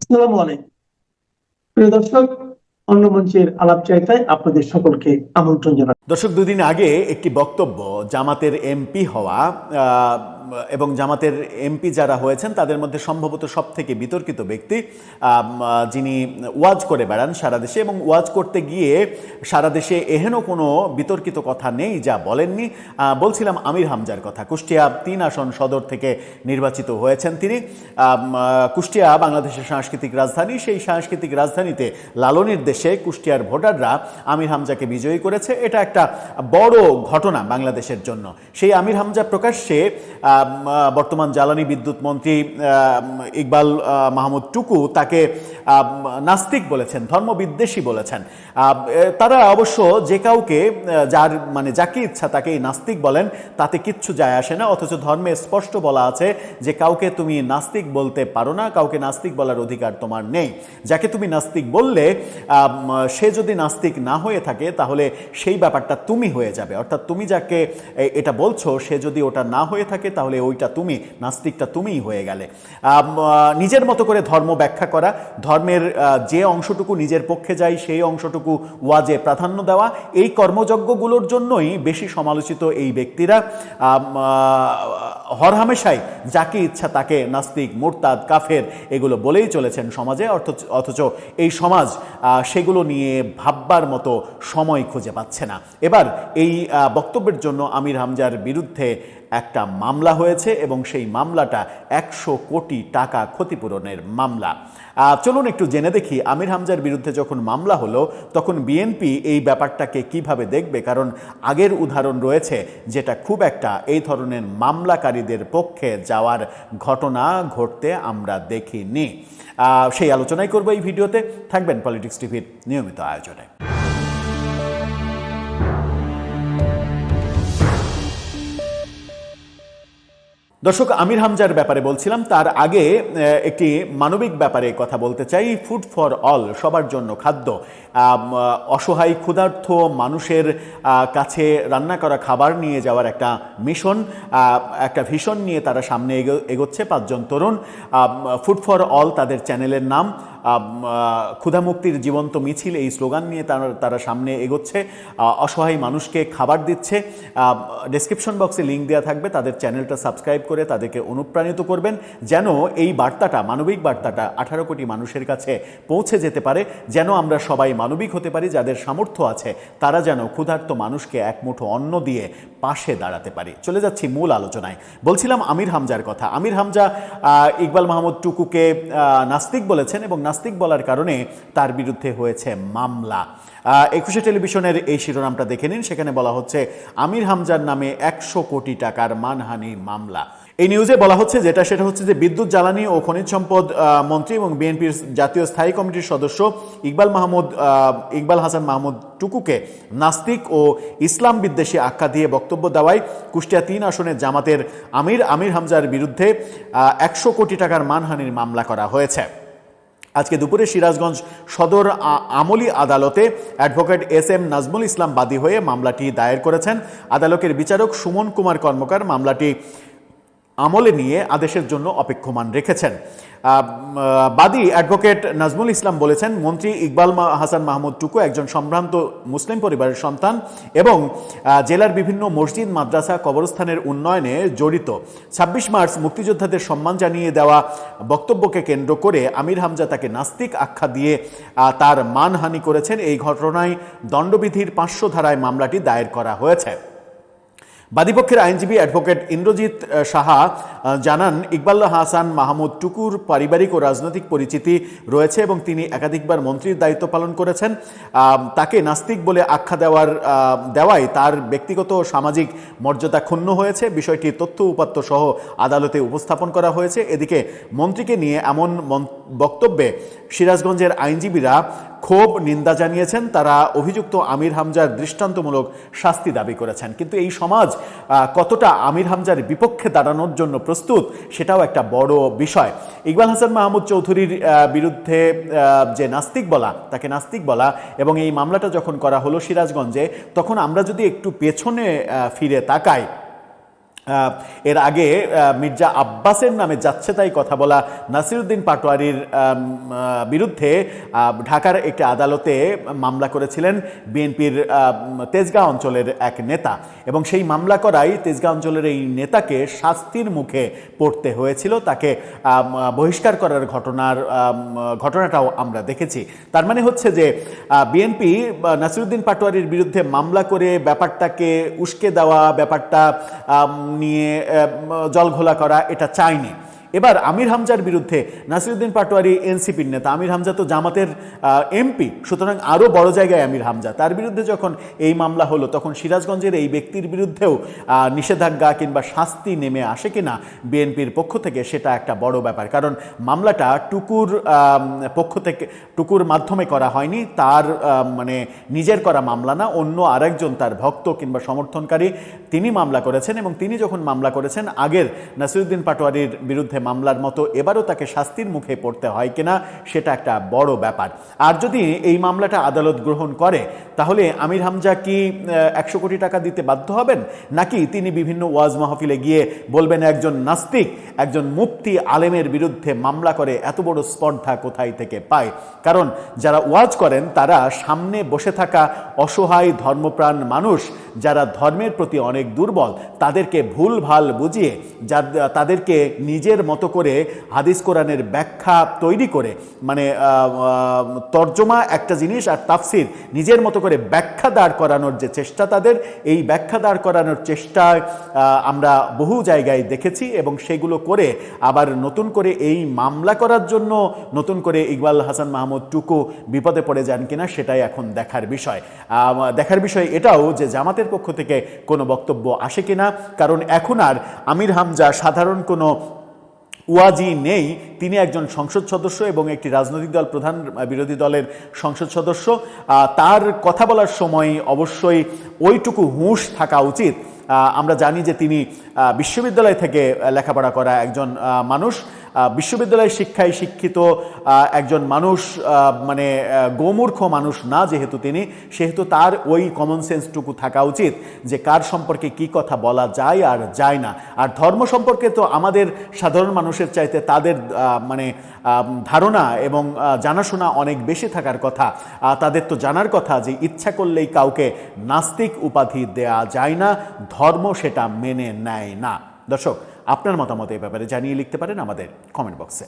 আসসালামু আলাইকুম প্রিয় দর্শক, অন্য মঞ্চের আলাপ চাইতায় আপনাদের সকলকে আমন্ত্রণ জানাই। দর্শক, দুদিন আগে একটি বক্তব্য জামাতের এমপি হওয়া এবং জামাতের এমপি যারা হয়েছেন তাদের মধ্যে সম্ভবত সব থেকে বিতর্কিত ব্যক্তি যিনি ওয়াজ করে বেড়ান সারা দেশে, এবং ওয়াজ করতে গিয়ে সারা দেশে এহেন কোনো বিতর্কিত কথা নেই যা বলেননি। বলছিলাম আমির হামজার কথা। কুষ্টিয়া ৩ আসন সদর থেকে নির্বাচিত হয়েছেন তিনি। কুষ্টিয়া বাংলাদেশের সাংস্কৃতিক রাজধানী, সেই সাংস্কৃতিক রাজধানীতে লালনের দেশে কুষ্টিয়ার ভোটাররা আমির হামজাকে বিজয়ী করেছে। এটা একটা বড় ঘটনা বাংলাদেশের জন্য। সেই আমির হামজা প্রকাশ্যে বর্তমান জ্বালানি বিদ্যুৎ মন্ত্রী ইকবাল মাহমুদ টুকু তাকে নাস্তিক বলেছেন, ধর্মবিদ্বেষী বলেছেন। তারা অবশ্য যে কাউকে যাকে ইচ্ছা তাকেই নাস্তিক বলেন, তাতে কিচ্ছু যায় আসে না। অথচ ধর্মে স্পষ্ট বলা আছে যে কাউকে তুমি নাস্তিক বলতে পারো না, কাউকে নাস্তিক বলার অধিকার তোমার নেই। যাকে তুমি নাস্তিক বললে সে যদি নাস্তিক না হয়ে থাকে তাহলে সেই ব্যাপারটা তুমি হয়ে যাবে। অর্থাৎ তুমি যাকে এটা বলছো সে যদি ওটা না হয়ে থাকে তাহলে ওইটা তুমি, নাস্তিকটা তুমিই হয়ে গেলে। নিজের মতো করে ধর্ম ব্যাখ্যা করা, ধর্মের যে অংশটুকু নিজের পক্ষে যায় সেই অংশটুকু ওয়াজে প্রাধান্য দেওয়া, এই কর্মযজ্ঞগুলোর জন্যই বেশি সমালোচিত এই ব্যক্তিরা হরহামেশাই যাকে ইচ্ছা তাকে নাস্তিক, মুরতাদ, কাফের এগুলো বলেই চলেছেন সমাজে। অথচ এই সমাজ সেগুলো নিয়ে ভাববার মতো সময় খুঁজে পাচ্ছে না। এবার এই বক্তব্যের জন্য আমির হামজার বিরুদ্ধে একটা মামলা হয়েছে এবং সেই মামলাটা 100 কোটি টাকা ক্ষতিপূরণের মামলা। চলুন একটু জেনে দেখি আমির হামজার বিরুদ্ধে যখন মামলা হলো তখন বিএনপি এই ব্যাপারটাকে কিভাবে দেখবে। কারণ আগের উদাহরণ রয়েছে যেটা খুব একটা এই ধরনের মামলাকারীদের পক্ষে যাওয়ার ঘটনা ঘটতে আমরা দেখিনি। সেই আলোচনাই করবো এই ভিডিওতে। থাকবেন পলিটিক্স টিভির নিয়মিত আয়োজনে। দর্শক, আমির হামজার ব্যাপারে বলছিলাম, তার আগে একটি মানবিক ব্যাপারে কথা বলতে চাই। ফুড ফর অল, সবার জন্য খাদ্য। অসহায় ক্ষুধার্ত মানুষের কাছে রান্না করা খাবার নিয়ে যাওয়ার একটা মিশন, একটা ভিশন নিয়ে তারা সামনে এগোচ্ছে 5 জন তরুণ। ফুড ফর অল তাদের চ্যানেলের নাম। ক্ষুধামুক্তির জীবন্ত মিছিল, এই স্লোগান নিয়ে তারা সামনে এগোচ্ছে, অসহায় মানুষকে খাবার দিচ্ছে। ডেসক্রিপশন বক্সে লিঙ্ক দেওয়া থাকবে, তাদের চ্যানেলটা সাবস্ক্রাইব করে তাদেরকে অনুপ্রাণিত করবেন যেন এই বার্তাটা, মানবিক বার্তাটা 18 কোটি মানুষের কাছে পৌঁছে যেতে পারে, যেন আমরা সবাই মানবিক হতে পারি। যাদের সামর্থ্য আছে তারা যেন ক্ষুধার্ত মানুষকে এক মুঠো অন্ন দিয়ে পাশে দাঁড়াতে পারি। চলে যাচ্ছি মূল আলোচনায়। বলছিলাম আমির হামজার কথা। আমির হামজা ইকবাল মাহমুদ টুকুকে নাস্তিক বলেছেন এবং নাস্তিক বলার কারণে তার বিরুদ্ধে হয়েছে মামলা। 21 টেলিভিশনের এই শিরোনামটা দেখে নিন। সেখানে বলা হচ্ছে আমির হামজার নামে 100 কোটি টাকার মানহানি মামলা। এই নিউজে বলা হচ্ছে সেটা হচ্ছে যে বিদ্যুৎ, জ্বালানি ও খনিজ সম্পদ মন্ত্রী এবং বিএনপির জাতীয় স্থায়ী কমিটির সদস্য ইকবাল হাসান মাহমুদ টুকুকে নাস্তিক ও ইসলাম বিদ্বেষী আখ্যা দিয়ে বক্তব্য দেওয়ায় কুষ্টিয়া 3 আসনে জামাতের আমির হামজার বিরুদ্ধে 100 কোটি টাকার মানহানির মামলা করা হয়েছে। আজকে দুপুরে সিরাজগঞ্জ সদর আমলি আদালতে অ্যাডভোকেট SM নাজমুল ইসলাম বাদী হয়ে মামলাটি দায়ের করেছেন। আদালতের বিচারক সুমন কুমার কর্মকার মামলাটি আমলে নিয়ে আদেশের জন্য অপেক্ষমান রেখেছেন। বাদী অ্যাডভোকেট নাজমুল ইসলাম বলেছেন, মন্ত্রী ইকবাল হাসান মাহমুদ টুকু একজন সম্ভ্রান্ত মুসলিম পরিবারের সন্তান এবং জেলার বিভিন্ন মসজিদ, মাদ্রাসা, কবরস্থানের উন্নয়নে জড়িত। 26 মার্চ মুক্তিযোদ্ধাদের সম্মান জানিয়ে দেওয়া বক্তব্যকে কেন্দ্র করে আমির হামজা তাকে নাস্তিক আখ্যা দিয়ে তার মানহানি করেছেন। এই ঘটনায় দণ্ডবিধির 500 ধারায় মামলাটি দায়ের করা হয়েছে। বাদীপক্ষের আইনজীবী অ্যাডভোকেট ইন্দ্রজিৎ সাহা জানান, ইকবাল হাসান মাহমুদ টুকুর পারিবারিক ও রাজনৈতিক পরিচিতি রয়েছে এবং তিনি একাধিকবার মন্ত্রীর দায়িত্ব পালন করেছেন। তাকে নাস্তিক বলে আখ্যা দেওয়ায় তার ব্যক্তিগত ও সামাজিক মর্যাদা ক্ষুণ্ণ হয়েছে। বিষয়টি তথ্য উপাত্ত সহ আদালতে উপস্থাপন করা হয়েছে। এদিকে মন্ত্রীকে নিয়ে এমন বক্তব্যে সিরাজগঞ্জের আইনজীবীরা ক্ষোভ, নিন্দা জানিয়েছেন। তারা অভিযুক্ত আমির হামজার দৃষ্টান্তমূলক শাস্তি দাবি করেছেন। কিন্তু এই সমাজ কতটা আমির হামজার বিপক্ষে দাঁড়ানোর জন্য প্রস্তুত সেটাও একটা বড় বিষয়। ইকবাল হাসান মাহমুদ চৌধুরীর বিরুদ্ধে যে তাকে নাস্তিক বলা এবং এই মামলাটা যখন করা হলো সিরাজগঞ্জে, তখন আমরা যদি একটু পেছনে ফিরে তাকাই, এর আগে মির্জা আব্বাসের নামে যাচ্ছে তাই কথা বলা নাসিরউদ্দিন পাটোয়ারির বিরুদ্ধে ঢাকার একটি আদালতে মামলা করেছিলেন বিএনপির তেজগাঁও অঞ্চলের এক নেতা, এবং সেই মামলা করাই তেজগাঁও অঞ্চলের এই নেতাকে শাস্তির মুখে পড়তে হয়েছিল, তাকে বহিষ্কার করার ঘটনাটাও আমরা দেখেছি। তার মানে হচ্ছে যে বিএনপি নাসিরউদ্দিন পাটোয়ারির বিরুদ্ধে মামলা করে ব্যাপারটাকে উস্কে দেওয়া, ব্যাপারটা নিয়ে জলঘোলা করা, এটা চায়নি। এবার আমির হামজার বিরুদ্ধে, নাসিরউদ্দিন পাটোয়ারি এনসিপির নেতা, আমির হামজা তো জামাতের এমপি, সুতরাং আরও বড় জায়গায় আমির হামজা, তার বিরুদ্ধে যখন এই মামলা হলো তখন সিরাজগঞ্জের এই ব্যক্তির বিরুদ্ধেও নিষেধাজ্ঞা কিংবা শাস্তি নেমে আসে কিনা বিএনপির পক্ষ থেকে, সেটা একটা বড় ব্যাপার। কারণ মামলাটা টুকুর মাধ্যমে করা হয়নি, তার মানে নিজের করা মামলা না, অন্য আরেকজন তার ভক্ত কিংবা সমর্থনকারী তিনি মামলা করেছেন, এবং তিনি যখন মামলা করেছেন আগের নাসিরউদ্দিন পাটোয়ারির বিরুদ্ধে মামলার মতো এবারও তাকে শাস্তির মুখে পড়তে হয় কিনা সেটা একটা বড় ব্যাপার। আর যদি এই মামলাটা আদালত গ্রহণ করে তাহলে আমির হামজা কি 100 কোটি টাকা দিতে বাধ্য হবেন, নাকি তিনি বিভিন্ন ওয়াজ মাহফিলে গিয়ে বলবেন একজন নাস্তিক, একজন মুফতি আলেমের বিরুদ্ধে মামলা করে এত বড় স্পর্ধা কোথায় থেকে পায়? কারণ যারা ওয়াজ করেন তারা সামনে বসে থাকা অসহায় ধর্মপ্রাণ মানুষ, যারা ধর্মের প্রতি অনেক দুর্বল, তাদেরকে ভুলভাল বুঝিয়ে তাদেরকে নিজের মতো করে হাদিস কোরআনের ব্যাখ্যা তৈরি করে, মানে তর্জমা একটা জিনিস আর তাফসির নিজের মতো করে ব্যাখ্যা দাঁড় করানোর যে চেষ্টা, তাদের এই ব্যাখ্যা দাঁড় করানোর চেষ্টায় আমরা বহু জায়গায় দেখেছি, এবং সেগুলো করে আবার নতুন করে এই মামলা করার জন্য নতুন করে ইকবাল হাসান মাহমুদ টুকু বিপদে পড়ে যান কিনা সেটাই এখন দেখার বিষয়। এটাও যে জামাতের পক্ষ থেকে কোনো বক্তব্য আসে কিনা, কারণ এখন আর আমির হামজা সাধারণ কোনো ওয়াজি নেই, তিনি একজন সংসদ সদস্য এবং একটি রাজনৈতিক দল প্রধান বিরোধী দলের সংসদ সদস্য। তার কথা বলার সময় অবশ্যই ওইটুকু হুঁশ থাকা উচিত। আমরা জানি যে তিনি বিশ্ববিদ্যালয় থেকে লেখাপড়া করা একজন মানুষ, বিশ্ববিদ্যালয়ের শিক্ষায় শিক্ষিত একজন মানুষ, মানে গোমূর্খ মানুষ না যেহেতু তিনি, সেহেতু তার ওই কমন সেন্সটুকু থাকা উচিত যে কার সম্পর্কে কি কথা বলা যায় আর যায় না। আর ধর্ম সম্পর্কে তো আমাদের সাধারণ মানুষের চাইতে তাদের মানে ধারণা এবং জানাশোনা অনেক বেশি থাকার কথা। তাদের তো জানার কথা যে ইচ্ছা করলেই কাউকে নাস্তিক উপাধি দেয়া যায় না, ধর্ম সেটা মেনে নেয় না। দর্শক, আপনার মতামত এই ব্যাপারে জানিয়ে লিখতে পারেন আমাদের কমেন্ট বক্সে।